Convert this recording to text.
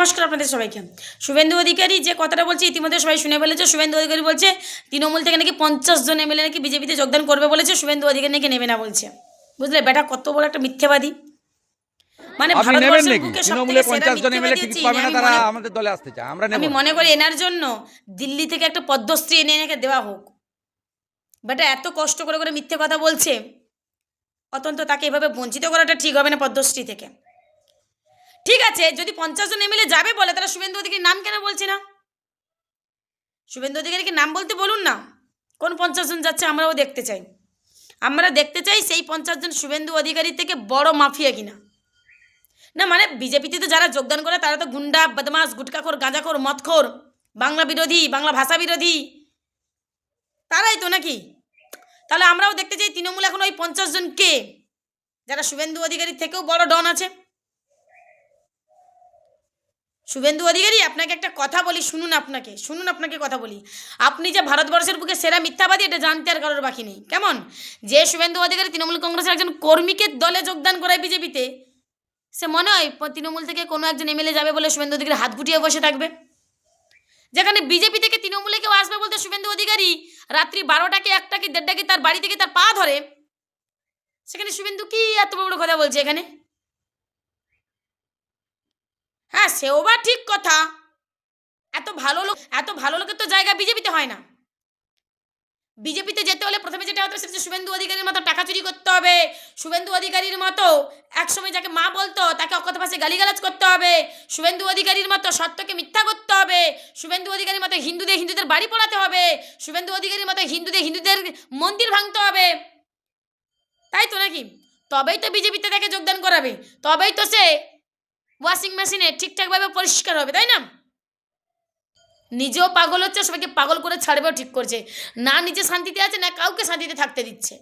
নমস্কার আপনাদের সবাইকে। শুভেন্দু অধিকারী যে কথাটা বলছে ইতিমধ্যে সবাই শুনে ফেলেছে। শুভেন্দু অধিকারী বলছে তৃণমূল থেকে নাকি 50 জন এমএলএ নাকি বিজেপিতে যোগদান করবে বলেছে, শুভেন্দু অধিকারী নাকি নেবে না বলছে। বুঝলে বেটা কত বড় একটা মিথ্যেবাদী। মানে আপনি নেবেন ভারতবর্ষের নাকি? বুকে সব থেকে তৃণমূলে সেরা 50 জন এমএলএ মিথ্যেবাদী টিকিট হচ্ছে পাবে ইনি। না, তারা আমাদের দলে আসতে চায়, আমরা নেব আমি না। মনে করি এনার জন্য দিল্লি থেকে একটা পদ্মশ্রী এনে এনাকে দেওয়া হোক। বেটা এত কষ্ট করে করে মিথ্যে কথা বলছে, অত্যন্ত তাকে এভাবে বঞ্চিত করাটা ঠিক হবে না পদ্মশ্রী থেকে। ঠিক আছে, যদি 50 জন এমএলএ যাবে বলে তারা শুভেন্দু অধিকারীর নাম কেন বলছে না? শুভেন্দু অধিকারীকে নাম বলতে বলুন না। কোন 50 জন যাচ্ছে আমরাও দেখতে চাই। আমরা দেখতে চাই সেই 50 জন শুভেন্দু অধিকারী থেকে বড় মাফিয়া কিনা। না মানে বিজেপিতে তো যারা যোগদান করে তারা তো গুন্ডা, বদমাস, গুটকাখোর, গাঁজাখোর, মদখোর, বাংলা বিরোধী, বাংলা ভাষা বিরোধী, তারাই তো নাকি? তাহলে আমরাও দেখতে চাই তৃণমূল এখন ওই 50 জন কে, যারা শুভেন্দু অধিকারীর থেকেও বড় ডন আছে। শুভেন্দু অধিকারী আপনাকে একটা কথা বলি, শুনুন আপনাকে কথা বলি। আপনি যে ভারতবর্ষের বুকে সেরা মিথ্যাবাদী এটা জানতে আর কারোর বাকি নেই। কেমন যে শুভেন্দু অধিকারী তৃণমূল কংগ্রেসের একজন কর্মীকে দলে যোগদান করায় বিজেপিতে, সে মনে হয় তৃণমূল থেকে কোনো একজন এমএলএ যাবে বলে শুভেন্দু অধিকারী হাত গুটিয়ে বসে থাকবে? যেখানে বিজেপি থেকে তৃণমূলে কেউ আসবে বলতে শুভেন্দু অধিকারী রাত্রি 12টা কি 1টা কি 1:30টা কি তার বাড়ি থেকে তার পা ধরে, সেখানে শুভেন্দু কি এত বড় কথা বলছে এখানে? হ্যাঁ, সেও বা ঠিক কথা। এত ভালো লোকের তো জায়গা বিজেপিতে হয় না। বিজেপিতে যেতে হলে প্রথমে যেটা হতো সেটা শুভেন্দু অধিকারীর মতো টাকা চুরি করতে হবে, শুভেন্দু অধিকারীর মতো একসময় যাকে মা বলতো তাকে অকথ্য ভাষায় গালিগালাজ করতে হবে, শুভেন্দু অধিকারীর মতো সত্যকে মিথ্যা করতে হবে, শুভেন্দু অধিকারীর মতো হিন্দুদের বাড়ি পোড়াতে হবে, শুভেন্দু অধিকারীর মতো হিন্দুদের মন্দির ভাঙতে হবে, তাই তো নাকি? তবেই তো বিজেপিতে তাকে যোগদান করাবে, তবেই তো সে ওয়াশিং মেশিনে ঠিকঠাকভাবে পরিষ্কার হবে, তাই না? নিজেও পাগল হচ্ছে, সবাইকে পাগল করে ছাড়বেও ঠিক করছে। না নিজে শান্তিতে আছে, না কাউকে শান্তিতে থাকতে দিচ্ছে।